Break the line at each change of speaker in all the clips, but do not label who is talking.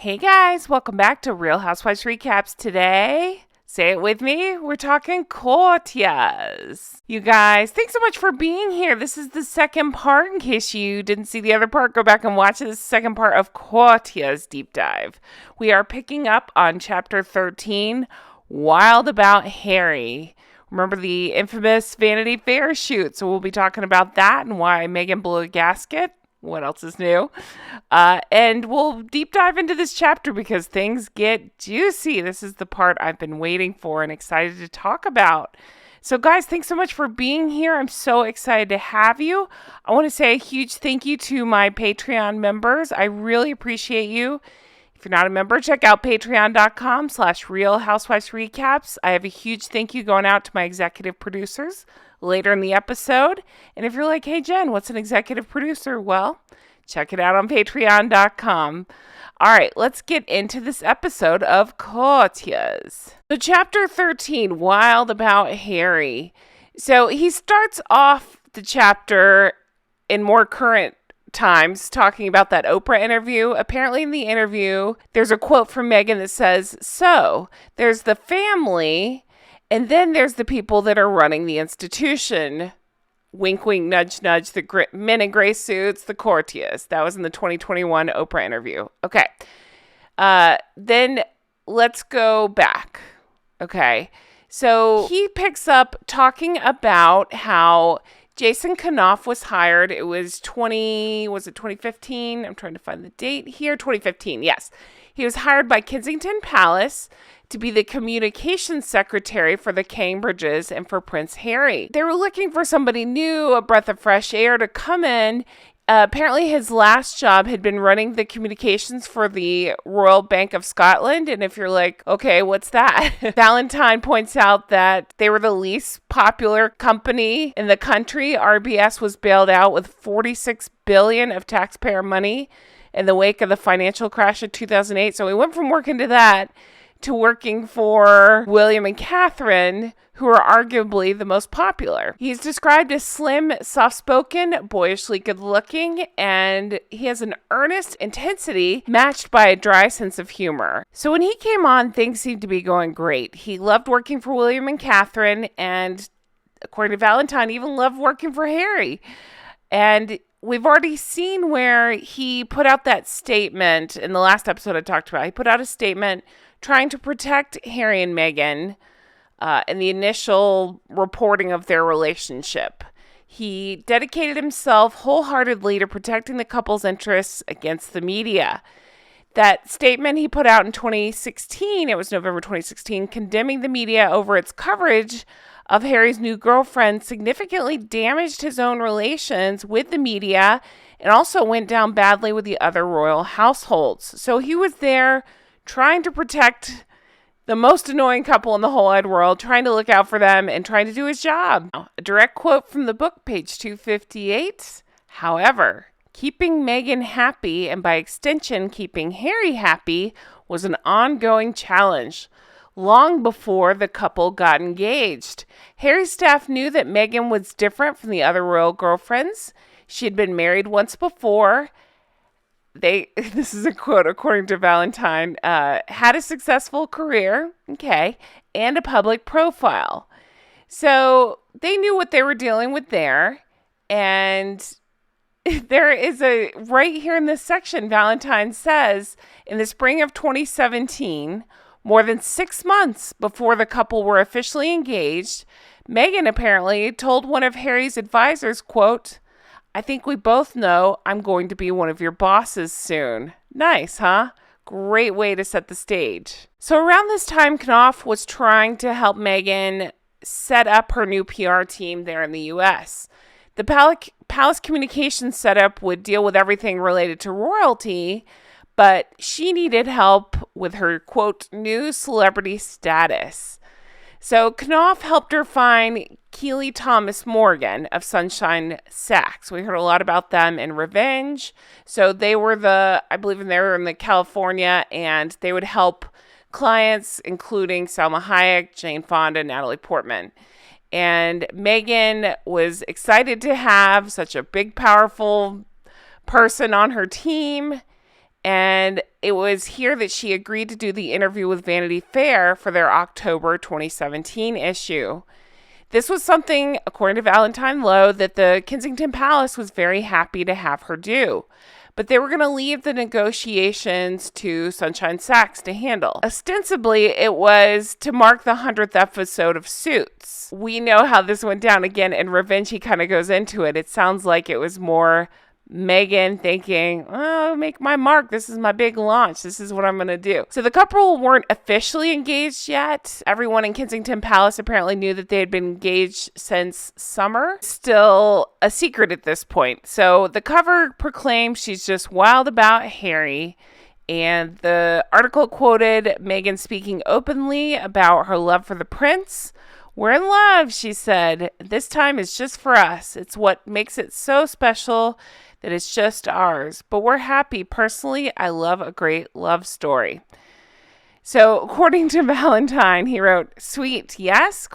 Hey guys, welcome back to Real Housewives Recaps. Today, say it with me, we're talking Courtiers. You guys, thanks so much for being here. This is the second part. In case you didn't see the other part, go back and watch this second part of Courtiers Deep Dive. We are picking up on chapter 13, Wild About Harry. Remember the infamous Vanity Fair shoot, so we'll be talking about that and why Meghan blew a gasket. What else is new? And we'll deep dive into this chapter because things get juicy. This is the part I've been waiting for and excited to talk about. So guys, thanks so much for being here. I'm so excited to have you. I want to say a huge thank you to my Patreon members. I really appreciate you. If you're not a member, check out patreon.com/Real Housewives Recaps. I have a huge thank you going out to my executive producers later in the episode. And if you're like, hey, Jen, what's an executive producer? Well, check it out on patreon.com. All right, let's get into this episode of Courtiers. So chapter 13, Wild About Harry. So he starts off the chapter in more current times talking about that Oprah interview. Apparently in the interview, there's a quote from Meghan that says, so there's the family, and then there's the people that are running the institution. Wink, wink, nudge, nudge, the men in gray suits, the courtiers. That was in the 2021 Oprah interview. Okay. Then let's go back. Okay. So he picks up talking about how Jason Knauf was hired. It was 2015? I'm trying to find the date here. 2015, yes. He was hired by Kensington Palace to be the communications secretary for the Cambridges and for Prince Harry. They were looking for somebody new, a breath of fresh air to come in. Apparently his last job had been running the communications for the Royal Bank of Scotland. And if you're like, okay, what's that? Valentine points out that they were the least popular company in the country. RBS was bailed out with $46 billion of taxpayer money in the wake of the financial crash of 2008. So we went from working to that to working for William and Catherine, who are arguably the most popular. He's described as slim, soft-spoken, boyishly good-looking, and he has an earnest intensity matched by a dry sense of humor. So when he came on, things seemed to be going great. He loved working for William and Catherine, and according to Valentine, even loved working for Harry. And we've already seen where he put out that statement in the last episode I talked about. He put out a statement trying to protect Harry and Meghan in the initial reporting of their relationship. He dedicated himself wholeheartedly to protecting the couple's interests against the media. That statement he put out in 2016, it was November 2016, condemning the media over its coverage of Harry's new girlfriend significantly damaged his own relations with the media and also went down badly with the other royal households. So he was there trying to protect the most annoying couple in the whole wide world, trying to look out for them and trying to do his job. A direct quote from the book, page 258. However, keeping Meghan happy and by extension keeping Harry happy was an ongoing challenge long before the couple got engaged. Harry's staff knew that Meghan was different from the other royal girlfriends. She had been married once before. This is a quote according to Valentine, had a successful career, okay, and a public profile. So they knew what they were dealing with there. And there is right here in this section, Valentine says, in the spring of 2017, more than 6 months before the couple were officially engaged, Meghan apparently told one of Harry's advisors, quote, I think we both know I'm going to be one of your bosses soon. Nice, huh? Great way to set the stage. So around this time, Knauf was trying to help Meghan set up her new PR team there in the U.S. The Palace Communications setup would deal with everything related to royalty, but she needed help with her, quote, new celebrity status. So Knauf helped her find Keely Thomas Morgan of Sunshine Sachs. We heard a lot about them in Revenge. So they were I believe they were in California, and they would help clients, including Salma Hayek, Jane Fonda, Natalie Portman. And Meghan was excited to have such a big, powerful person on her team. And it was here that she agreed to do the interview with Vanity Fair for their October 2017 issue. This was something, according to Valentine Low, that the Kensington Palace was very happy to have her do. But they were going to leave the negotiations to Sunshine Sachs to handle. Ostensibly, it was to mark the 100th episode of Suits. We know how this went down. Again, in Revenge, he kind of goes into it. It sounds like it was more Meghan thinking, oh, make my mark. This is my big launch. This is what I'm going to do. So the couple weren't officially engaged yet. Everyone in Kensington Palace apparently knew that they had been engaged since summer. Still a secret at this point. So the cover proclaims she's just wild about Harry. And the article quoted Meghan speaking openly about her love for the prince. We're in love, she said. This time is just for us. It's what makes it so special that it's just ours. But we're happy. Personally, I love a great love story. So according to Valentine, he wrote, sweet, yes, ?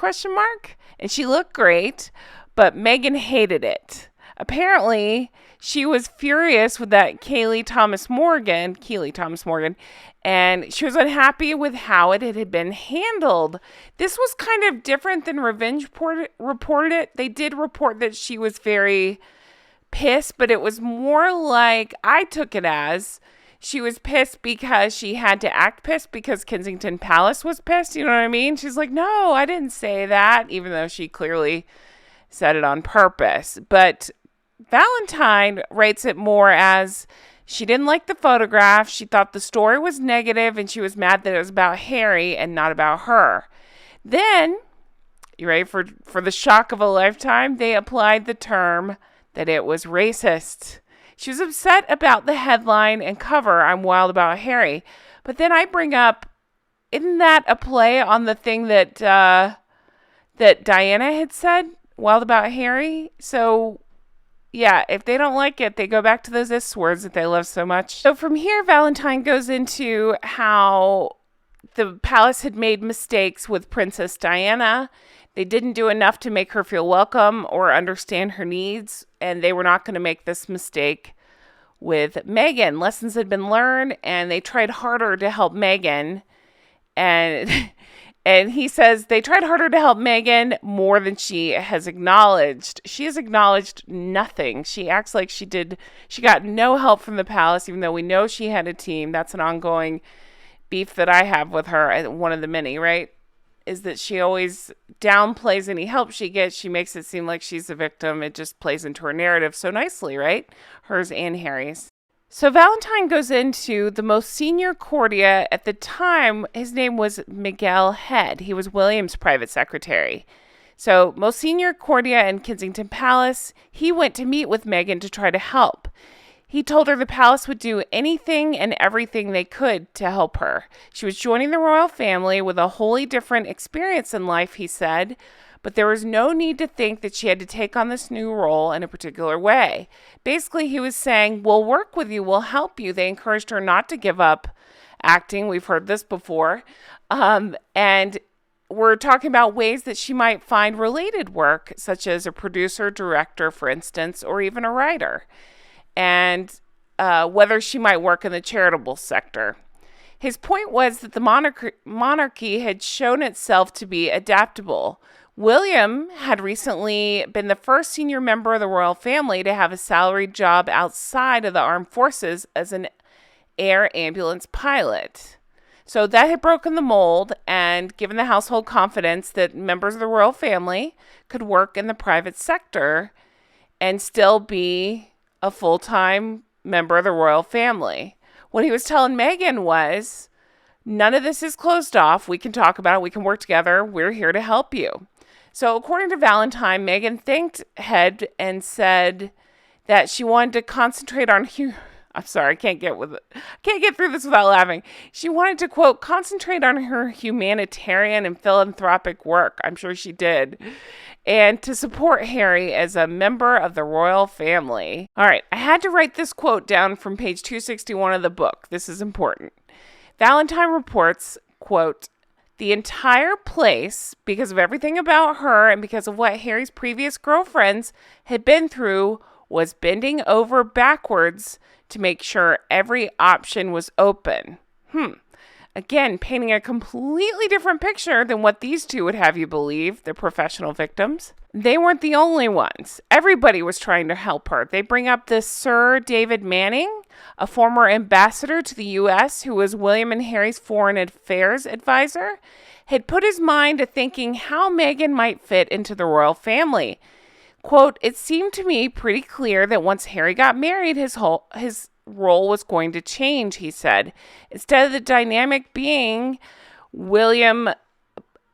And she looked great, but Meghan hated it. Apparently, she was furious with that Keely Thomas Morgan, and she was unhappy with how it had been handled. This was kind of different than Revenge reported it. They did report that she was very pissed, but it was more like, I took it as, she was pissed because she had to act pissed because Kensington Palace was pissed. You know what I mean? She's like, no, I didn't say that, even though she clearly said it on purpose. But Valentine rates it more as she didn't like the photograph. She thought the story was negative, and she was mad that it was about Harry and not about her. Then, you ready for the shock of a lifetime? They applied the term that it was racist. She was upset about the headline and cover, I'm wild about Harry. But then I bring up, isn't that a play on the thing that that Diana had said, wild about Harry? So yeah, if they don't like it, they go back to those S words that they love so much. So from here, Valentine goes into how the palace had made mistakes with Princess Diana. They didn't do enough to make her feel welcome or understand her needs, and they were not going to make this mistake with Meghan. Lessons had been learned, and they tried harder to help Meghan. And he says they tried harder to help Meghan more than she has acknowledged. She has acknowledged nothing. She acts like she got no help from the palace, even though we know she had a team. That's an ongoing beef that I have with her, one of the many, right? Is that she always downplays any help she gets. She makes it seem like she's the victim. It just plays into her narrative so nicely, right? Hers and Harry's. So Valentine goes into the most senior courtier at the time. His name was Miguel Head. He was William's private secretary. So most senior courtier in Kensington Palace, he went to meet with Meghan to try to help. He told her the palace would do anything and everything they could to help her. She was joining the royal family with a wholly different experience in life, he said, but there was no need to think that she had to take on this new role in a particular way. Basically, he was saying, we'll work with you, we'll help you. They encouraged her not to give up acting. We've heard this before. And we're talking about ways that she might find related work, such as a producer, director, for instance, or even a writer. And whether she might work in the charitable sector. His point was that the monarchy had shown itself to be adaptable. William had recently been the first senior member of the royal family to have a salaried job outside of the armed forces as an air ambulance pilot. So that had broken the mold and given the household confidence that members of the royal family could work in the private sector and still be a full-time member of the royal family. What he was telling Meghan was, none of this is closed off. We can talk about it. We can work together. We're here to help you. So according to Valentine, Meghan thanked Head and said that she wanted to concentrate on I'm sorry, I can't get through this without laughing. She wanted to, quote, concentrate on her humanitarian and philanthropic work. I'm sure she did. And to support Harry as a member of the royal family. All right, I had to write this quote down from page 261 of the book. This is important. Valentine reports, quote, the entire place, because of everything about her and because of what Harry's previous girlfriends had been through, was bending over backwards to make sure every option was open. Again, painting a completely different picture than what these two would have you believe, the professional victims. They weren't the only ones. Everybody was trying to help her. They bring up this Sir David Manning, a former ambassador to the U.S. who was William and Harry's foreign affairs advisor, had put his mind to thinking how Meghan might fit into the royal family. Quote, "It seemed to me pretty clear that once Harry got married, his role was going to change," he said. "Instead of the dynamic being William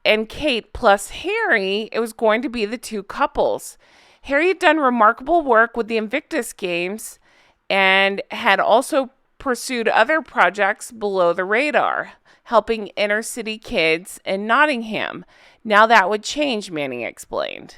and Kate plus Harry, it was going to be the two couples. Harry had done remarkable work with the Invictus Games and had also pursued other projects below the radar, helping inner city kids in Nottingham. Now that would change," Manning explained.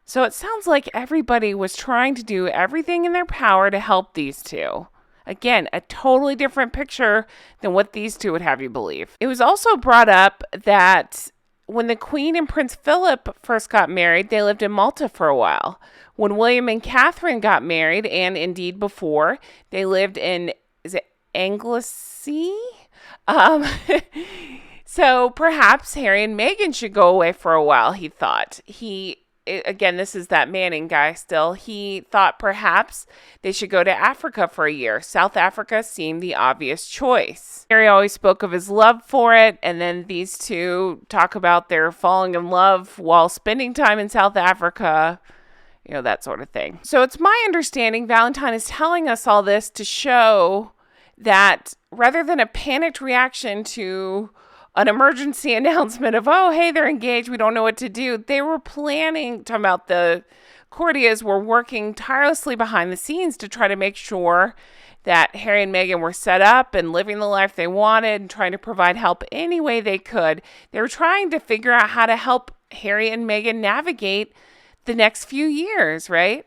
So it sounds like everybody was trying to do everything in their power to help these two. Again, a totally different picture than what these two would have you believe. It was also brought up that when the Queen and Prince Philip first got married, they lived in Malta for a while. When William and Catherine got married, and indeed before, they lived in, is it Anglesey? So perhaps Harry and Meghan should go away for a while, he thought. Again, this is that Manning guy still. He thought perhaps they should go to Africa for a year. South Africa seemed the obvious choice. Harry always spoke of his love for it, and then these two talk about their falling in love while spending time in South Africa, that sort of thing. So it's my understanding Valentine is telling us all this to show that rather than a panicked reaction to an emergency announcement of, oh, hey, they're engaged, we don't know what to do, they were talking about the Courtiers were working tirelessly behind the scenes to try to make sure that Harry and Meghan were set up and living the life they wanted and trying to provide help any way they could. They were trying to figure out how to help Harry and Meghan navigate the next few years, right?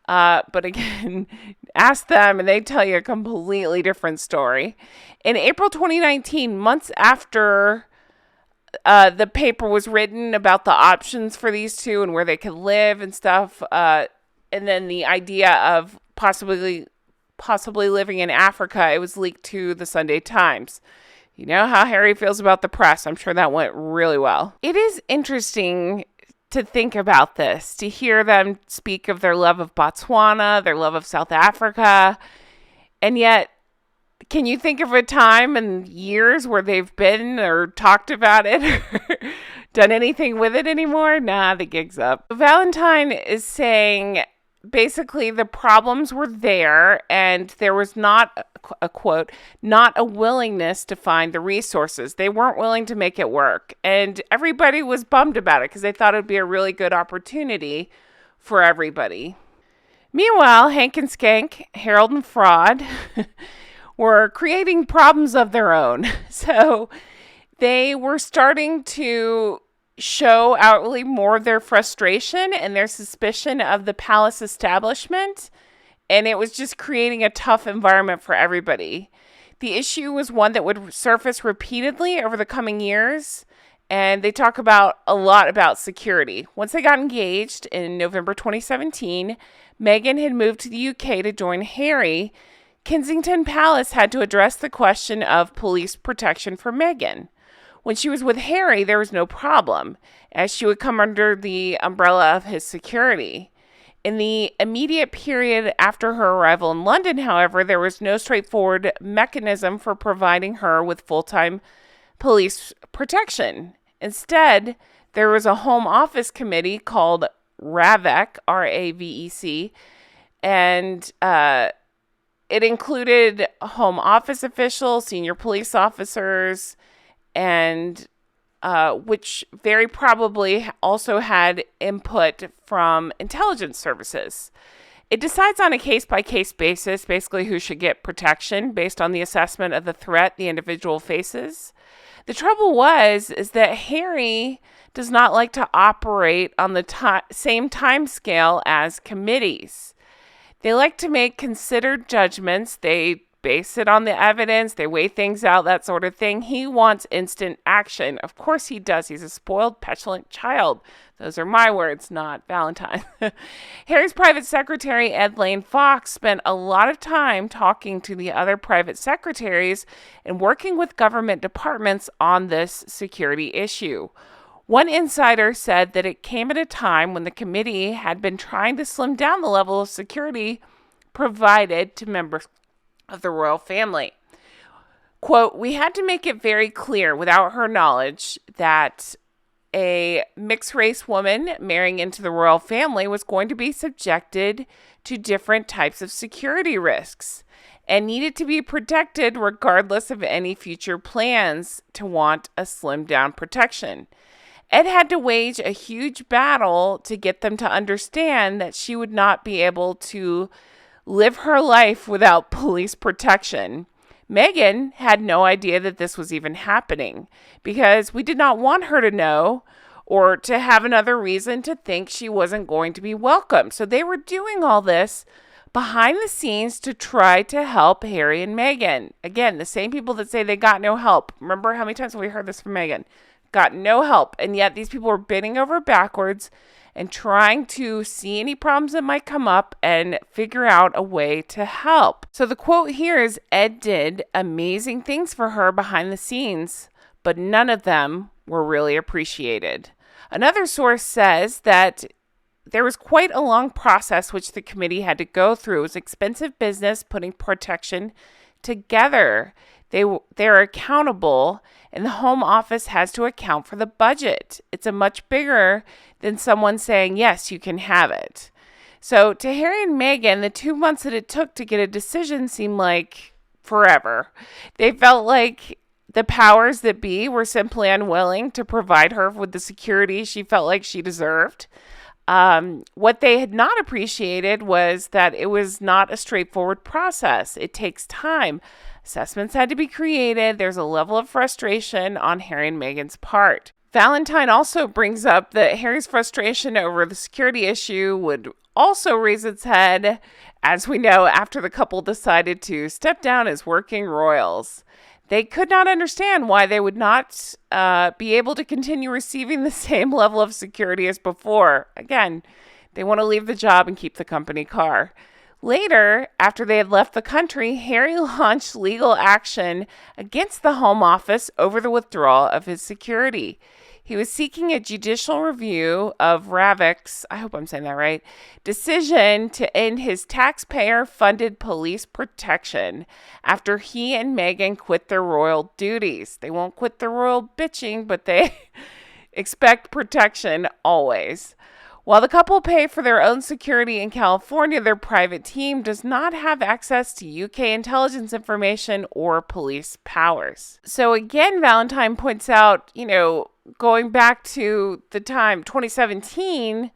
But again, ask them and they tell you a completely different story. In April 2019, months after the paper was written about the options for these two and where they could live and stuff, and then the idea of possibly living in Africa, it was leaked to the Sunday Times. You know how Harry feels about the press. I'm sure that went really well. It is interesting to think about this, to hear them speak of their love of Botswana, their love of South Africa, and yet, can you think of a time in years where they've been or talked about it or done anything with it anymore? Nah, the gig's up. Valentine is saying basically the problems were there and there was not a quote, not a willingness to find the resources. They weren't willing to make it work. And everybody was bummed about it because they thought it would be a really good opportunity for everybody. Meanwhile, Hank and Skank, Harold and Fraud, were creating problems of their own. So they were starting to show outwardly more of their frustration and their suspicion of the palace establishment. And it was just creating a tough environment for everybody. The issue was one that would surface repeatedly over the coming years. And they talk a lot about security. Once they got engaged in November 2017, Meghan had moved to the UK to join Harry. Kensington Palace had to address the question of police protection for Meghan. When she was with Harry, there was no problem, as she would come under the umbrella of his security. In the immediate period after her arrival in London, however, there was no straightforward mechanism for providing her with full-time police protection. Instead, there was a Home Office committee called RAVEC, R-A-V-E-C, and it included Home Office officials, senior police officers, and which very probably also had input from intelligence services. It decides on a case-by-case basis, basically who should get protection based on the assessment of the threat the individual faces. The trouble is that Harry does not like to operate on the same time scale as committees. They like to make considered judgments. They base it on the evidence. They weigh things out, that sort of thing. He wants instant action. Of course he does. He's a spoiled, petulant child. Those are my words, not Valentine. Harry's private secretary, Ed Lane Fox, spent a lot of time talking to the other private secretaries and working with government departments on this security issue. One insider said that it came at a time when the committee had been trying to slim down the level of security provided to members of the royal family. Quote, "We had to make it very clear without her knowledge that a mixed-race woman marrying into the royal family was going to be subjected to different types of security risks and needed to be protected regardless of any future plans to want a slimmed-down protection. Ed had to wage a huge battle to get them to understand that she would not be able to live her life without police protection. Meghan had no idea that this was even happening because we did not want her to know or to have another reason to think she wasn't going to be welcome." So they were doing all this behind the scenes to try to help Harry and Meghan. Again, the same people that say they got no help. Remember how many times we heard this from Meghan? Got no help. And yet these people were bending over backwards and trying to see any problems that might come up and figure out a way to help. So the quote here is, "Ed did amazing things for her behind the scenes, but none of them were really appreciated." Another source says that there was quite a long process which the committee had to go through. It was expensive business putting protection together. They're accountable, and the Home Office has to account for the budget. It's a much bigger than someone saying, yes, you can have it. So to Harry and Meghan, the 2 months that it took to get a decision seemed like forever. They felt like the powers that be were simply unwilling to provide her with the security she felt like she deserved. What they had not appreciated was that it was not a straightforward process. It takes time. Assessments had to be created. There's a level of frustration on Harry and Meghan's part. Valentine also brings up that Harry's frustration over the security issue would also raise its head, as we know, after the couple decided to step down as working royals. They could not understand why they would not be able to continue receiving the same level of security as before. Again, they want to leave the job and keep the company car. Later, after they had left the country, Harry launched legal action against the Home Office over the withdrawal of his security. He was seeking a judicial review of Ravik's, I hope I'm saying that right, decision to end his taxpayer-funded police protection after he and Meghan quit their royal duties. They won't quit the royal bitching, but they expect protection always. While the couple pay for their own security in California, their private team does not have access to UK intelligence information or police powers. So again, Valentine points out, going back to the time 2017,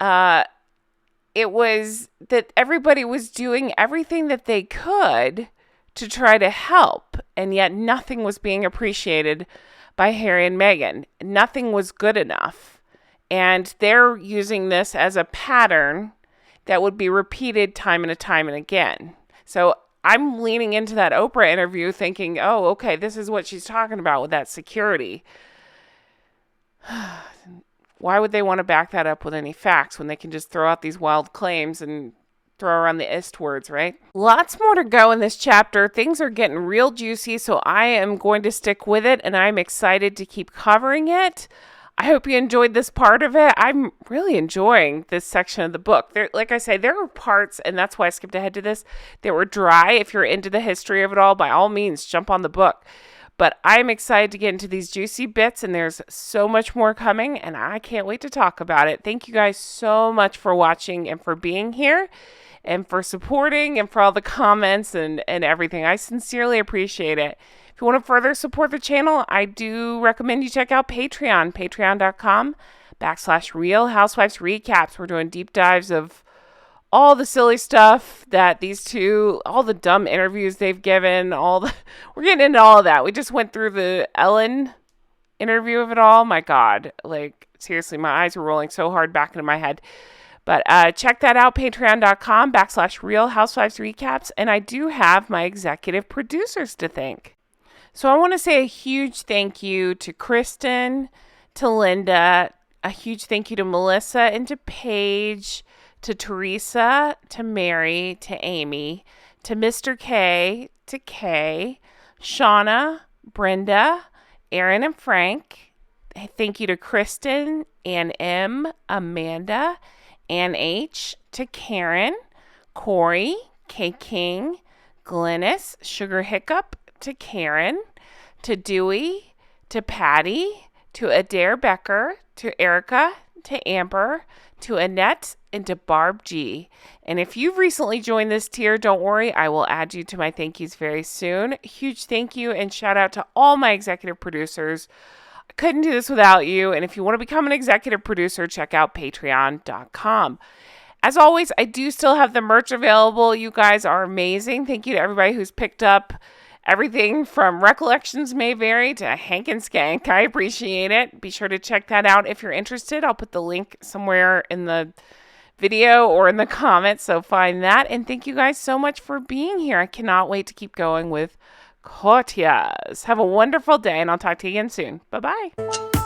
it was that everybody was doing everything that they could to try to help, and yet nothing was being appreciated by Harry and Meghan. Nothing was good enough. And they're using this as a pattern that would be repeated time and time and again. So I'm leaning into that Oprah interview thinking, oh, okay, this is what she's talking about with that security. Why would they want to back that up with any facts when they can just throw out these wild claims and throw around the ist words, right? Lots more to go in this chapter. Things are getting real juicy, so I am going to stick with it, and I'm excited to keep covering it. I hope you enjoyed this part of it. I'm really enjoying this section of the book. Like I say, there are parts, and that's why I skipped ahead to this, that were dry. If you're into the history of it all, by all means, jump on the book. But I'm excited to get into these juicy bits, and there's so much more coming, and I can't wait to talk about it. Thank you guys so much for watching and for being here and for supporting and for all the comments and everything. I sincerely appreciate it. If you want to further support the channel, I do recommend you check out Patreon, patreon.com/Real Housewives Recaps. We're doing deep dives of all the silly stuff that these two, all the dumb interviews they've given, we're getting into all of that. We just went through the Ellen interview of it all. My God, seriously, my eyes were rolling so hard back into my head. But check that out, patreon.com/Real Housewives Recaps. And I do have my executive producers to thank. So I want to say a huge thank you to Kristen, to Linda, a huge thank you to Melissa and to Paige, to Teresa, to Mary, to Amy, to Mr. K, to Kay, Shauna, Brenda, Aaron and Frank. Thank you to Kristen, Ann M, Amanda, Ann H, to Karen, Corey, K King, Glennis, Sugar Hiccup, to Karen, to Dewey, to Patty, to Adair Becker, to Erica, to Amber, to Annette, and to Barb G. And if you've recently joined this tier, don't worry, I will add you to my thank yous very soon. Huge thank you and shout out to all my executive producers. I couldn't do this without you. And if you want to become an executive producer, check out patreon.com. As always, I do still have the merch available. You guys are amazing. Thank you to everybody who's picked up everything from Recollections May Vary to Hank and Skank. I appreciate it. Be sure to check that out if you're interested. I'll put the link somewhere in the video or in the comments, so find that. And thank you guys so much for being here. I cannot wait to keep going with Courtiers. Have a wonderful day, and I'll talk to you again soon. Bye-bye.